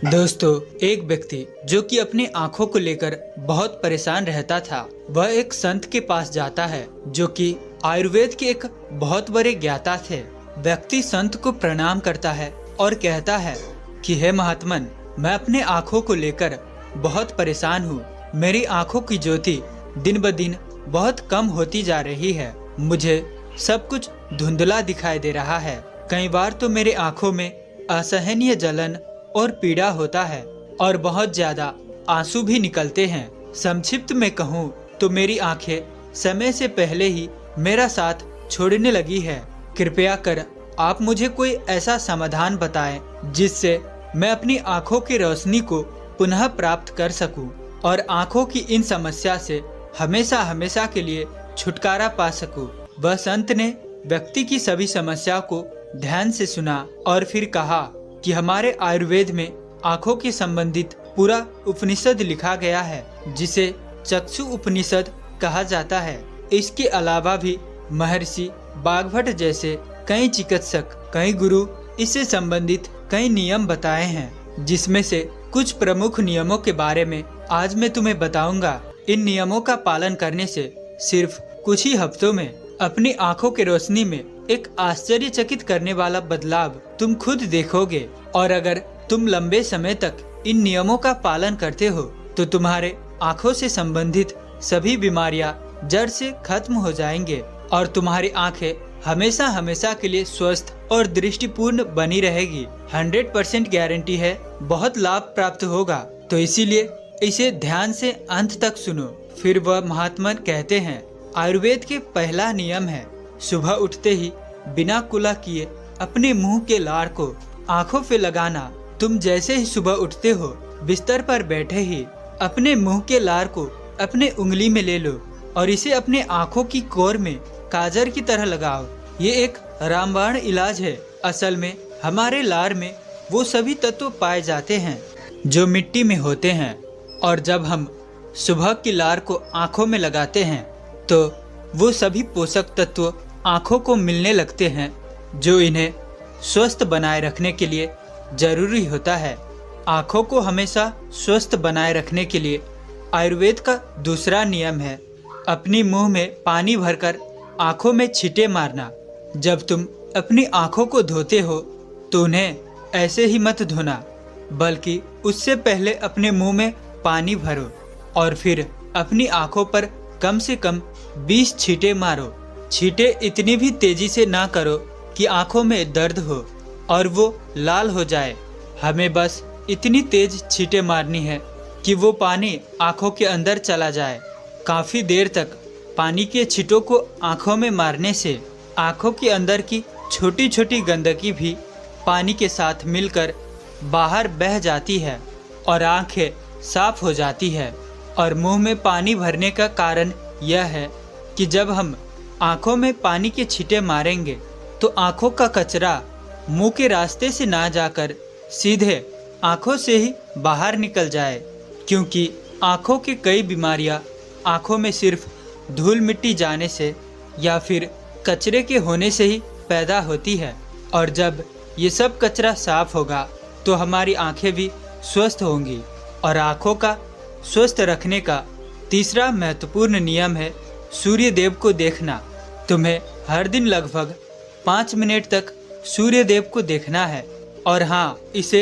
दोस्तों, एक व्यक्ति जो कि अपनी आंखों को लेकर बहुत परेशान रहता था, वह एक संत के पास जाता है जो कि आयुर्वेद के एक बहुत बड़े ज्ञाता थे। व्यक्ति संत को प्रणाम करता है और कहता है कि हे महात्मन, मैं अपने आंखों को लेकर बहुत परेशान हूँ। मेरी आंखों की ज्योति दिन ब दिन बहुत कम होती जा रही है। मुझे सब कुछ धुंधला दिखाई दे रहा है। कई बार तो मेरी आंखों में असहनीय जलन और पीड़ा होता है और बहुत ज्यादा आंसू भी निकलते हैं। संक्षिप्त में कहूँ तो मेरी आंखें समय से पहले ही मेरा साथ छोड़ने लगी है। कृपया कर आप मुझे कोई ऐसा समाधान बताएं जिससे मैं अपनी आंखों की रोशनी को पुनः प्राप्त कर सकूं और आंखों की इन समस्या से हमेशा हमेशा के लिए छुटकारा पा सकूं। वह संत ने व्यक्ति की सभी समस्या को ध्यान से सुना और फिर कहा कि हमारे आयुर्वेद में आंखों के संबंधित पूरा उपनिषद लिखा गया है, जिसे चक्षु उपनिषद कहा जाता है। इसके अलावा भी महर्षि बागभट्ट जैसे कई चिकित्सक, कई गुरु इससे संबंधित कई नियम बताए हैं, जिसमें से कुछ प्रमुख नियमों के बारे में आज मैं तुम्हें बताऊंगा। इन नियमों का पालन करने से सिर्फ कुछ ही हफ्तों में अपनी आंखों की रोशनी में एक आश्चर्यचकित करने वाला बदलाव तुम खुद देखोगे। और अगर तुम लंबे समय तक इन नियमों का पालन करते हो तो तुम्हारे आंखों से संबंधित सभी बीमारियां जड़ से खत्म हो जाएंगे और तुम्हारी आंखें हमेशा हमेशा के लिए स्वस्थ और दृष्टिपूर्ण बनी रहेगी। 100% गारंटी है, बहुत लाभ प्राप्त होगा। तो इसीलिए इसे ध्यान से अंत तक सुनो। फिर वह महात्मा कहते हैं, आयुर्वेद के पहला नियम है, सुबह उठते ही बिना कुला किए अपने मुंह के लार को आंखों पे लगाना। तुम जैसे ही सुबह उठते हो, बिस्तर पर बैठे ही अपने मुंह के लार को अपने उंगली में ले लो और इसे अपने आंखों की कोर में काजर की तरह लगाओ। ये एक रामबाण इलाज है। असल में हमारे लार में वो सभी तत्व पाए जाते हैं जो मिट्टी में होते हैं, और जब हम सुबह की लार को आंखों में लगाते हैं तो वो सभी पोषक तत्व आंखों को मिलने लगते हैं जो इन्हें स्वस्थ बनाए रखने के लिए जरूरी होता है। आंखों को हमेशा स्वस्थ बनाए रखने के लिए आयुर्वेद का दूसरा नियम है, अपनी मुंह में पानी भरकर आंखों में छींटे मारना। जब तुम अपनी आंखों को धोते हो तो उन्हें ऐसे ही मत धोना, बल्कि उससे पहले अपने मुंह में पानी भरो और फिर अपनी आंखों पर कम से कम 20 छींटे मारो। छींटे इतनी भी तेजी से ना करो कि आंखों में दर्द हो और वो लाल हो जाए। हमें बस इतनी तेज छींटे मारनी है कि वो पानी आंखों के अंदर चला जाए। काफी देर तक पानी के छींटों को आंखों में मारने से आंखों के अंदर की छोटी छोटी गंदगी भी पानी के साथ मिलकर बाहर बह जाती है और आंखें साफ हो जाती है। और मुंह में पानी भरने का कारण यह है कि जब हम आंखों में पानी के छींटे मारेंगे तो आंखों का कचरा मुंह के रास्ते से ना जाकर सीधे आंखों से ही बाहर निकल जाए, क्योंकि आंखों की कई बीमारियां आंखों में सिर्फ धूल मिट्टी जाने से या फिर कचरे के होने से ही पैदा होती है। और जब ये सब कचरा साफ होगा तो हमारी आंखें भी स्वस्थ होंगी। और आंखों का स्वस्थ रखने का तीसरा महत्वपूर्ण नियम है सूर्य देव को देखना। तुम्हें हर दिन लगभग 5 मिनट तक सूर्य देव को देखना है। और हाँ, इसे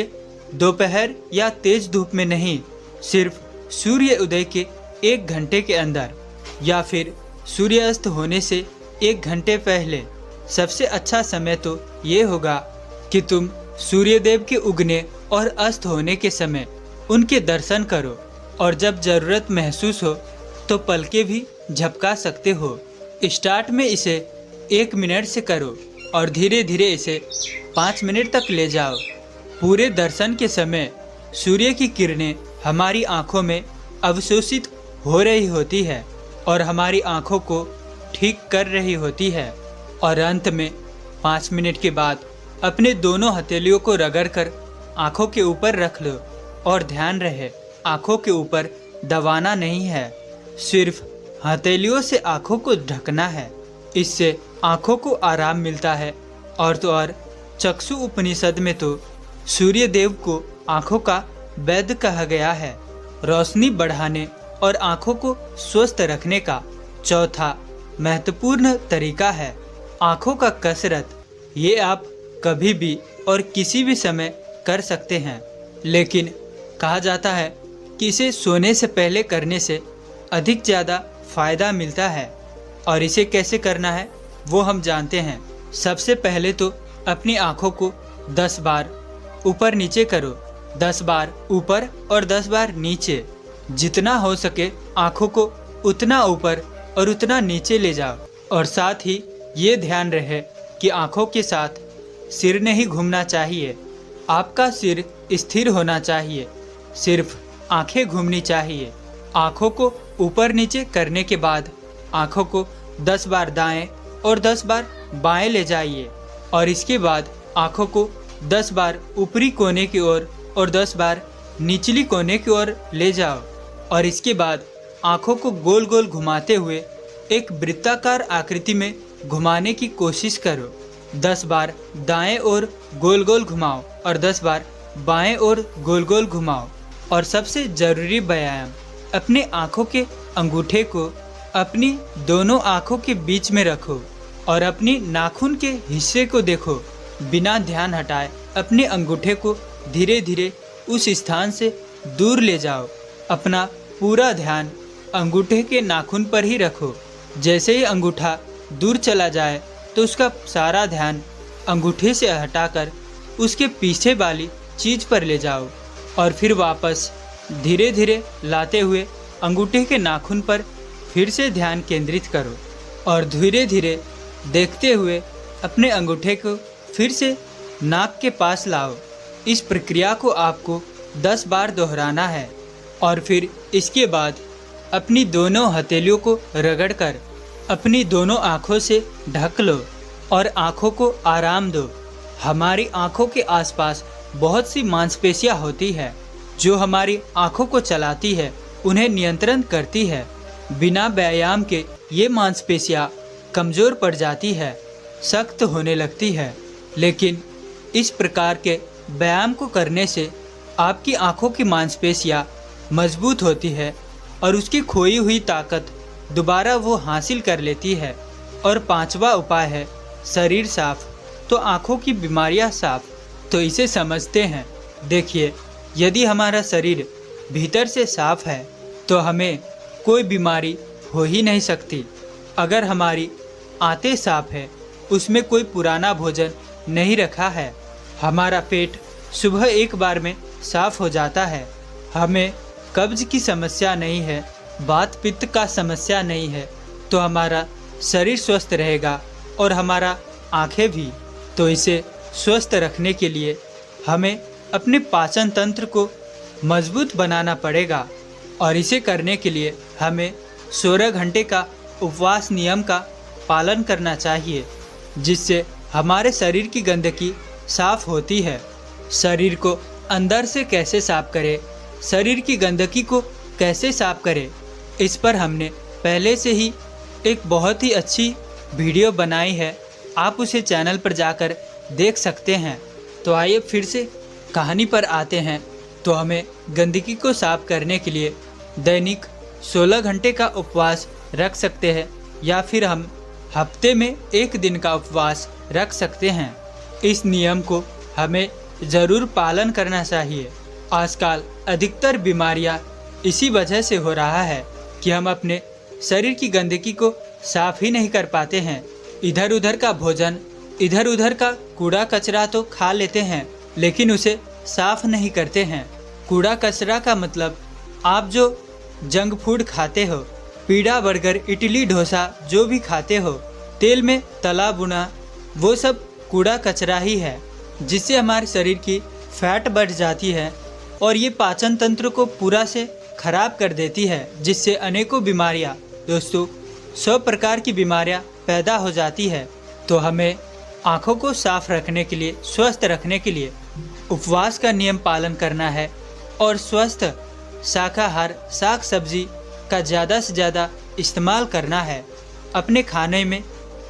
दोपहर या तेज धूप में नहीं, सिर्फ सूर्य उदय के 1 घंटे के अंदर या फिर सूर्यास्त होने से 1 घंटे पहले। सबसे अच्छा समय तो ये होगा कि तुम सूर्य देव के उगने और अस्त होने के समय उनके दर्शन करो, और जब जरूरत महसूस हो तो पलकें भी झपका सकते हो। स्टार्ट में इसे 1 मिनट से करो और धीरे धीरे इसे 5 मिनट तक ले जाओ। पूरे दर्शन के समय सूर्य की किरणें हमारी आंखों में अवशोषित हो रही होती है और हमारी आंखों को ठीक कर रही होती है। और अंत में 5 मिनट के बाद अपने दोनों हथेलियों को रगड़कर आंखों के ऊपर रख लो। और ध्यान रहे, आंखों के ऊपर दबाना नहीं है, सिर्फ हथेलियों से आंखों को ढकना है। इससे आंखों को आराम मिलता है। और तो और चक्षु उपनिषद में तो सूर्य देव को आँखों का वैद्य कहा गया है। रोशनी बढ़ाने और आँखों को स्वस्थ रखने का चौथा महत्वपूर्ण तरीका है आँखों का कसरत। ये आप कभी भी और किसी भी समय कर सकते हैं, लेकिन कहा जाता है कि इसे सोने से पहले करने से अधिक ज़्यादा फायदा मिलता है। और इसे कैसे करना है वो हम जानते हैं। सबसे पहले तो अपनी आँखों को 10 बार ऊपर नीचे करो, 10 बार ऊपर और 10 बार नीचे। जितना हो सके आँखों को उतना ऊपर और उतना नीचे ले जाओ। और साथ ही ये ध्यान रहे कि आँखों के साथ सिर नहीं घूमना चाहिए। आपका सिर स्थिर होना चाहिए, सिर्फ आँखें घूमनी चाहिए। आँखों को ऊपर नीचे करने के बाद आँखों को 10 बार दाएं और 10 बार बाएं ले जाइए। और इसके बाद आँखों को 10 बार ऊपरी कोने की ओर और 10 बार निचली कोने की ओर ले जाओ। और इसके बाद आँखों को गोल गोल घुमाते हुए एक वृत्ताकार आकृति में घुमाने की कोशिश करो। 10 बार दाएं ओर गोल गोल घुमाओ और 10 बार बाएं ओर गोल गोल घुमाओ। और सबसे ज़रूरी व्यायाम, अपने आँखों के अंगूठे को अपनी दोनों आँखों के बीच में रखो और अपनी नाखून के हिस्से को देखो। बिना ध्यान हटाए अपने अंगूठे को धीरे धीरे उस स्थान से दूर ले जाओ। अपना पूरा ध्यान अंगूठे के नाखून पर ही रखो। जैसे ही अंगूठा दूर चला जाए तो उसका सारा ध्यान अंगूठे से हटाकर उसके पीछे वाली चीज़ पर ले जाओ। और फिर वापस धीरे धीरे लाते हुए अंगूठे के नाखून पर फिर से ध्यान केंद्रित करो। और धीरे धीरे देखते हुए अपने अंगूठे को फिर से नाक के पास लाओ। इस प्रक्रिया को आपको 10 बार दोहराना है। और फिर इसके बाद अपनी दोनों हथेलियों को रगड़कर अपनी दोनों आँखों से ढक लो और आँखों को आराम दो। हमारी आँखों के आसपास बहुत सी मांसपेशियाँ होती है जो हमारी आँखों को चलाती है, उन्हें नियंत्रण करती है। बिना व्यायाम के ये मांसपेशियाँ कमज़ोर पड़ जाती है, सख्त होने लगती है। लेकिन इस प्रकार के व्यायाम को करने से आपकी आँखों की मांसपेशियाँ मजबूत होती है और उसकी खोई हुई ताकत दोबारा वो हासिल कर लेती है। और 5वां उपाय है शरीर साफ तो आँखों की बीमारियाँ साफ। तो इसे समझते हैं। देखिए, यदि हमारा शरीर भीतर से साफ है तो हमें कोई बीमारी हो ही नहीं सकती। अगर हमारी आंतें साफ है, उसमें कोई पुराना भोजन नहीं रखा है, हमारा पेट सुबह एक बार में साफ हो जाता है, हमें कब्ज की समस्या नहीं है, वात पित्त का समस्या नहीं है, तो हमारा शरीर स्वस्थ रहेगा और हमारा आँखें भी। तो इसे स्वस्थ रखने के लिए हमें अपने पाचन तंत्र को मजबूत बनाना पड़ेगा। और इसे करने के लिए हमें 16 घंटे का उपवास नियम का पालन करना चाहिए, जिससे हमारे शरीर की गंदगी साफ होती है। शरीर को अंदर से कैसे साफ करें, शरीर की गंदगी को कैसे साफ करें, इस पर हमने पहले से ही एक बहुत ही अच्छी वीडियो बनाई है। आप उसे चैनल पर जाकर देख सकते हैं। तो आइए फिर से कहानी पर आते हैं। तो हमें गंदगी को साफ करने के लिए दैनिक 16 घंटे का उपवास रख सकते हैं, या फिर हम हफ्ते में 1 दिन का उपवास रख सकते हैं। इस नियम को हमें ज़रूर पालन करना चाहिए। आजकल अधिकतर बीमारियां इसी वजह से हो रहा है कि हम अपने शरीर की गंदगी को साफ ही नहीं कर पाते हैं। इधर उधर का भोजन, इधर उधर का कूड़ा कचरा तो खा लेते हैं, लेकिन उसे साफ नहीं करते हैं। कूड़ा कचरा का मतलब आप जो जंक फूड खाते हो, पीड़ा बर्गर इडली डोसा जो भी खाते हो, तेल में तला बुना, वो सब कूड़ा कचरा ही है, जिससे हमारे शरीर की फैट बढ़ जाती है और ये पाचन तंत्र को पूरा से खराब कर देती है, जिससे अनेकों बीमारियां, दोस्तों 100 प्रकार की बीमारियां पैदा हो जाती है। तो हमें आँखों को साफ रखने के लिए, स्वस्थ रखने के लिए उपवास का नियम पालन करना है और स्वस्थ शाकाहार, साग सब्जी का ज़्यादा से ज़्यादा इस्तेमाल करना है अपने खाने में।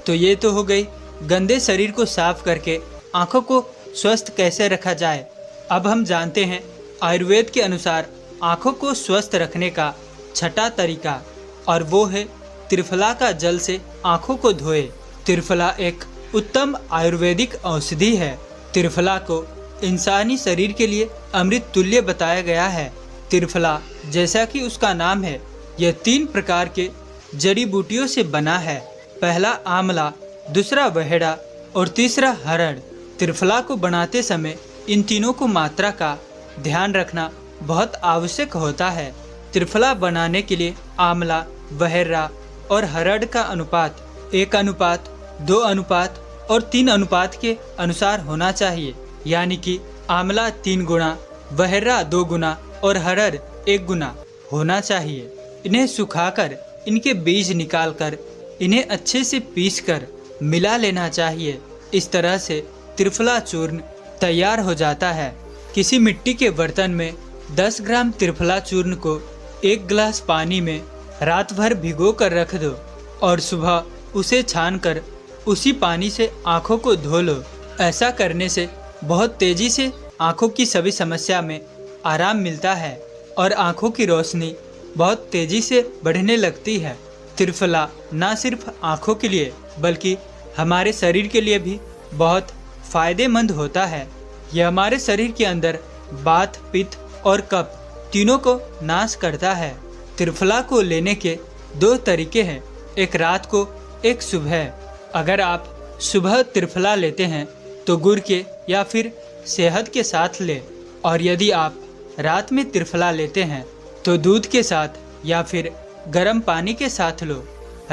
तो ये तो हो गई गंदे शरीर को साफ करके आँखों को स्वस्थ कैसे रखा जाए। अब हम जानते हैं आयुर्वेद के अनुसार आँखों को स्वस्थ रखने का छठा तरीका, और वो है त्रिफला का जल से आँखों को धोए। त्रिफला एक उत्तम आयुर्वेदिक औषधि है। त्रिफला को इंसानी शरीर के लिए अमृत तुल्य बताया गया है। त्रिफला, जैसा कि उसका नाम है, यह 3 प्रकार के जड़ी बूटियों से बना है। पहला आंवला, दूसरा वहेड़ा और तीसरा हरड़। त्रिफला को बनाते समय इन तीनों को मात्रा का ध्यान रखना बहुत आवश्यक होता है। त्रिफला बनाने के लिए आंवला, वहेड़ा और हरड़ का अनुपात 1:2 और 3 के अनुसार होना चाहिए, यानी कि आंवला 3 गुना, वहेड़ा 2 गुना और हरड़ 1 गुना होना चाहिए। इन्हें सुखाकर इनके बीज निकालकर इन्हें अच्छे से पीसकर मिला लेना चाहिए। इस तरह से त्रिफला चूर्ण तैयार हो जाता है। किसी मिट्टी के बर्तन में 10 ग्राम त्रिफला चूर्ण को 1 गिलास पानी में रात भर भिगो कर रख दो और सुबह उसे छानकर उसी पानी से आँखों को धो लो। ऐसा करने से बहुत तेजी से आँखों की सभी समस्या में आराम मिलता है और आँखों की रोशनी बहुत तेजी से बढ़ने लगती है। त्रिफला न सिर्फ आँखों के लिए बल्कि हमारे शरीर के लिए भी बहुत फायदेमंद होता है। यह हमारे शरीर के अंदर वात, पित्त और कफ तीनों को नाश करता है। त्रिफला को लेने के 2 तरीके हैं, एक रात को, एक सुबह। अगर आप सुबह त्रिफला लेते हैं तो गुड़ के या फिर शहद के साथ लें, और यदि आप रात में त्रिफला लेते हैं तो दूध के साथ या फिर गर्म पानी के साथ लो।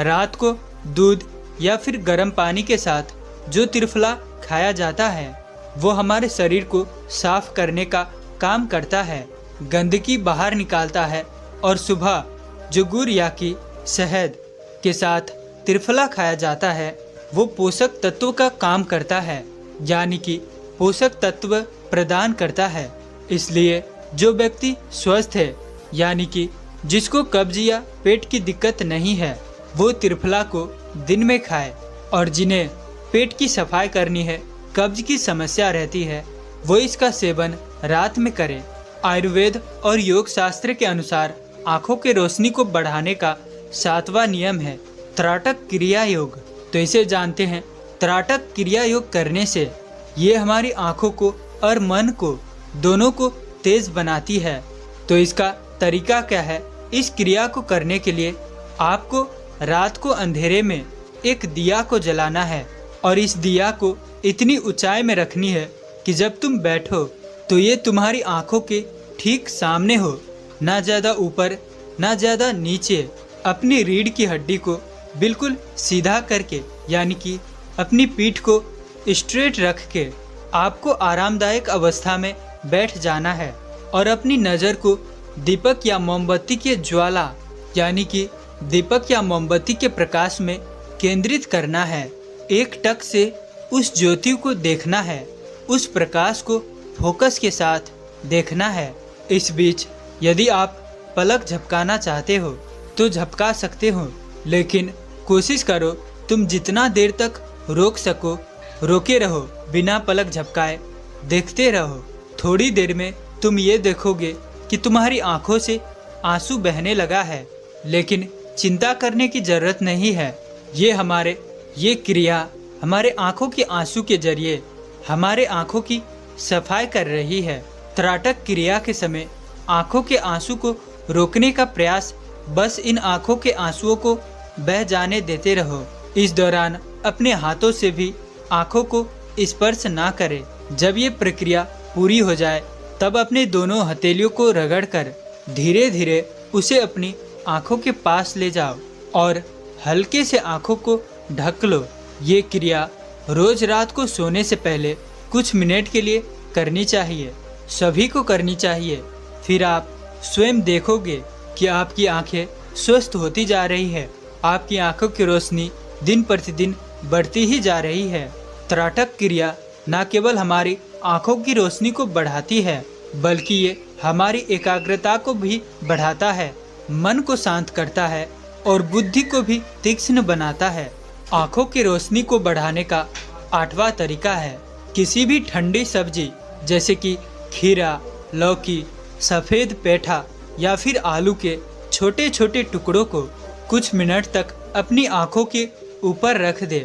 रात को दूध या फिर गर्म पानी के साथ जो त्रिफला खाया जाता है वो हमारे शरीर को साफ करने का काम करता है, गंदगी बाहर निकालता है, और सुबह जो गुड़ या कि शहद के साथ त्रिफला खाया जाता है वो पोषक तत्वों का काम करता है, यानी कि पोषक तत्व प्रदान करता है। इसलिए जो व्यक्ति स्वस्थ है, यानी कि जिसको कब्ज या पेट की दिक्कत नहीं है, वो त्रिफला को दिन में खाए, और जिन्हें पेट की सफाई करनी है, कब्ज की समस्या रहती है, वो इसका सेवन रात में करें। आयुर्वेद और योग शास्त्र के अनुसार आँखों के रोशनी को बढ़ाने का 7वां नियम है त्राटक क्रिया योग। तो इसे जानते हैं। त्राटक क्रिया योग करने से ये हमारी आँखों को और मन को दोनों को तेज बनाती है। तो इसका तरीका क्या है? इस क्रिया को करने के लिए आपको रात को अंधेरे में एक दिया को जलाना है, और इस दिया को इतनी ऊंचाई में रखनी है कि जब तुम बैठो तो ये तुम्हारी आंखों के ठीक सामने हो, ना ज़्यादा ऊपर ना ज़्यादा नीचे। अपनी रीढ़ की हड्डी को बिल्कुल सीधा करके, यानी कि अपनी पीठ को स्ट्रेट रख के आपको आरामदायक अवस्था में बैठ जाना है, और अपनी नज़र को दीपक या मोमबत्ती के ज्वाला, यानी कि दीपक या मोमबत्ती के प्रकाश में केंद्रित करना है। एक टक से उस ज्योति को देखना है, उस प्रकाश को फोकस के साथ देखना है। इस बीच यदि आप पलक झपकाना चाहते हो तो झपका सकते हो, लेकिन कोशिश करो तुम जितना देर तक रोक सको रोके रहो, बिना पलक झपकाए देखते रहो। थोड़ी देर में तुम ये देखोगे कि तुम्हारी आंखों से आंसू बहने लगा है, लेकिन चिंता करने की जरूरत नहीं है। ये क्रिया हमारे आंखों के आंसू के जरिए हमारे आंखों की सफाई कर रही है। त्राटक क्रिया के समय आंखों के आंसू को रोकने का प्रयास, बस इन आंखों के आंसुओं को बह जाने देते रहो। इस दौरान अपने हाथों से भी आंखों को स्पर्श ना करें। जब ये प्रक्रिया पूरी हो जाए तब अपने दोनों हथेलियों को रगड़कर धीरे धीरे उसे अपनी आंखों के पास ले जाओ और हल्के से आंखों को ढक लो। ये क्रिया रोज रात को सोने से पहले कुछ मिनट के लिए करनी चाहिए, सभी को करनी चाहिए। फिर आप स्वयं देखोगे कि आपकी आंखें स्वस्थ होती जा रही है, आपकी आंखों की रोशनी दिन प्रतिदिन बढ़ती ही जा रही है। त्राटक क्रिया न केवल हमारी आंखों की रोशनी को बढ़ाती है, बल्कि ये हमारी एकाग्रता को भी बढ़ाता है, मन को शांत करता है और बुद्धि को भी तीक्ष्ण बनाता है। आंखों की रोशनी को बढ़ाने का 8वां तरीका है किसी भी ठंडी सब्जी जैसे कि खीरा, लौकी, सफ़ेद पेठा या फिर आलू के छोटे छोटे टुकड़ों को कुछ मिनट तक अपनी आँखों के ऊपर रख दे।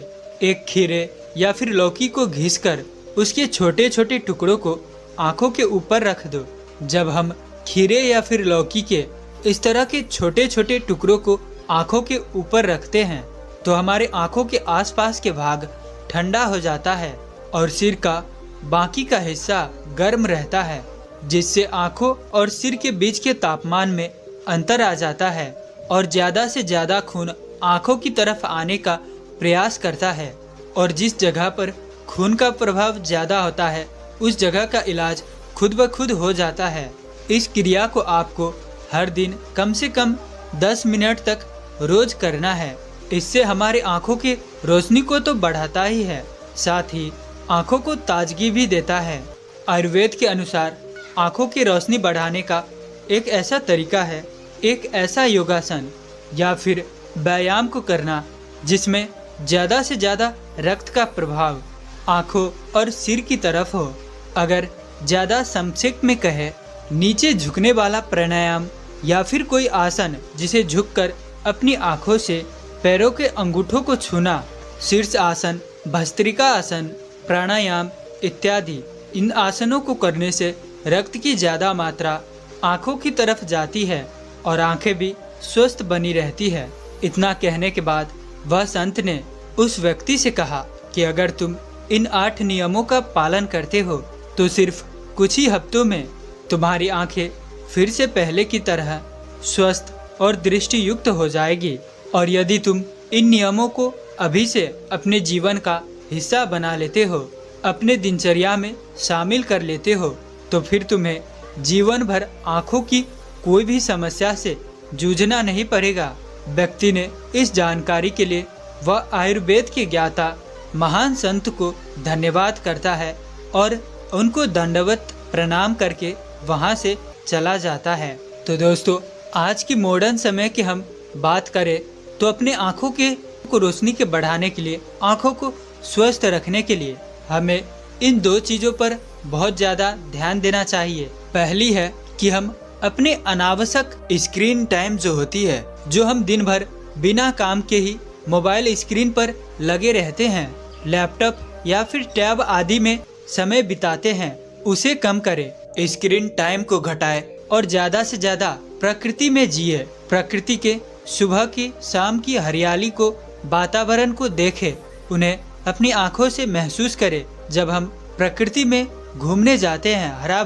एक खीरे या फिर लौकी को घिसकर उसके छोटे छोटे टुकड़ों को आँखों के ऊपर रख दो। जब हम खीरे या फिर लौकी के इस तरह के छोटे छोटे टुकड़ों को आँखों के ऊपर रखते हैं तो हमारे आँखों के आसपास के भाग ठंडा हो जाता है और सिर का बाकी का हिस्सा गर्म रहता है, जिससे आँखों और सिर के बीच के तापमान में अंतर आ जाता है और ज़्यादा से ज़्यादा खून आँखों की तरफ आने का प्रयास करता है। और जिस जगह पर खून का प्रभाव ज़्यादा होता है उस जगह का इलाज खुद ब खुद हो जाता है। इस क्रिया को आपको हर दिन कम से कम 10 मिनट तक रोज करना है। इससे हमारे आँखों की रोशनी को तो बढ़ाता ही है, साथ ही आँखों को ताजगी भी देता है। आयुर्वेद के अनुसार आँखों की रोशनी बढ़ाने का एक ऐसा तरीका है, एक ऐसा योगासन या फिर व्यायाम को करना जिसमें ज़्यादा से ज़्यादा रक्त का प्रभाव आँखों और सिर की तरफ हो। अगर ज़्यादा संक्षेप में कहे, नीचे झुकने वाला प्राणायाम या फिर कोई आसन जिसे झुककर अपनी आँखों से पैरों के अंगूठों को छूना, शीर्ष आसन, भस्त्रिका आसन, प्राणायाम इत्यादि। इन आसनों को करने से रक्त की ज़्यादा मात्रा आँखों की तरफ जाती है और आँखें भी स्वस्थ बनी रहती है। इतना कहने के बाद वह संत ने उस व्यक्ति से कहा कि अगर तुम इन 8 नियमों का पालन करते हो तो सिर्फ कुछ ही हफ्तों में तुम्हारी आँखें फिर से पहले की तरह स्वस्थ और दृष्टि युक्त हो जाएगी। और यदि तुम इन नियमों को अभी से अपने जीवन का हिस्सा बना लेते हो, अपने दिनचर्या में शामिल कर लेते हो, तो फिर तुम्हें जीवन भर आँखों की कोई भी समस्या से जूझना नहीं पड़ेगा। व्यक्ति ने इस जानकारी के लिए वह आयुर्वेद के ज्ञाता महान संत को धन्यवाद करता है और उनको दंडवत प्रणाम करके वहाँ से चला जाता है। तो दोस्तों, आज की मॉडर्न समय की हम बात करें तो अपने आँखों के को रोशनी के बढ़ाने के लिए, आँखों को स्वस्थ रखने के लिए हमें इन 2 चीज़ों पर बहुत ज़्यादा ध्यान देना चाहिए। पहली है कि हम अपने अनावश्यक स्क्रीन टाइम जो होती है, जो हम दिन भर बिना काम के ही मोबाइल स्क्रीन पर लगे रहते हैं, लैपटॉप या फिर टैब आदि में समय बिताते हैं, उसे कम करें। स्क्रीन टाइम को घटाएं और ज़्यादा से ज़्यादा प्रकृति में जिए। प्रकृति के सुबह की, शाम की हरियाली को, वातावरण को देखें, उन्हें अपनी आँखों से महसूस करें। जब हम प्रकृति में घूमने जाते हैं, हरा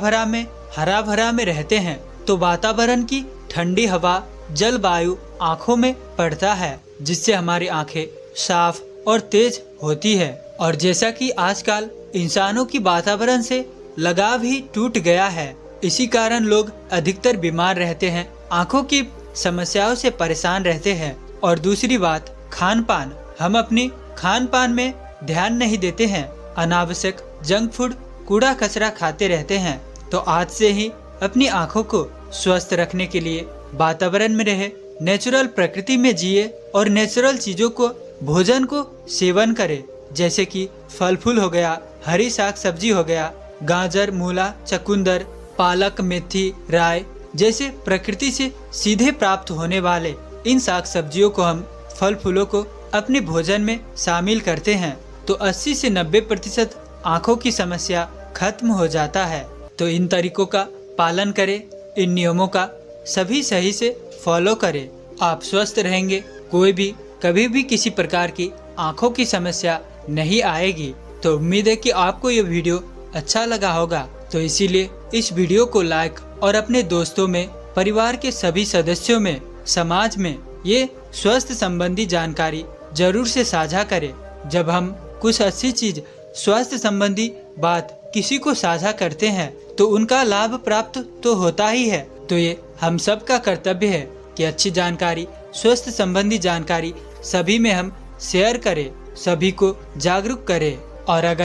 भरा में रहते हैं, तो वातावरण की ठंडी हवा, जलवायु आँखों में पड़ता है, जिससे हमारी आँखें साफ और तेज होती है। और जैसा कि आजकल इंसानों की वातावरण से लगाव ही टूट गया है, इसी कारण लोग अधिकतर बीमार रहते हैं, आँखों की समस्याओं से परेशान रहते हैं। और दूसरी बात, खान पान। हम अपनी खान पान में ध्यान नहीं देते हैं, अनावश्यक जंक फूड, कूड़ा कचरा खाते रहते हैं। तो आज से ही अपनी आँखों को स्वस्थ रखने के लिए वातावरण में रहे, नेचुरल प्रकृति में जिए और नेचुरल चीज़ों को, भोजन को सेवन करें, जैसे कि फल फूल हो गया, हरी साग सब्जी हो गया, गाजर, मूला, चकुंदर, पालक, मेथी, राय जैसे प्रकृति से सीधे प्राप्त होने वाले इन साग सब्जियों को हम, फल फूलों को अपने भोजन में शामिल करते हैं तो 80 से 90% आँखों की समस्या खत्म हो जाता है। तो इन तरीकों का पालन करें, इन नियमों का सभी सही से फॉलो करें। आप स्वस्थ रहेंगे, कोई भी कभी भी किसी प्रकार की आँखों की समस्या नहीं आएगी। तो उम्मीद है कि आपको ये वीडियो अच्छा लगा होगा, तो इसीलिए इस वीडियो को लाइक और अपने दोस्तों में, परिवार के सभी सदस्यों में, समाज में ये स्वास्थ्य संबंधी जानकारी जरूर से साझा करें। जब हम कुछ अच्छी चीज, स्वास्थ्य संबंधी बात किसी को साझा करते हैं तो उनका लाभ प्राप्त तो होता ही है। तो ये हम सब का कर्तव्य है कि अच्छी जानकारी, स्वास्थ्य संबंधी जानकारी सभी में हम शेयर करें, सभी को जागरूक करें। और अगर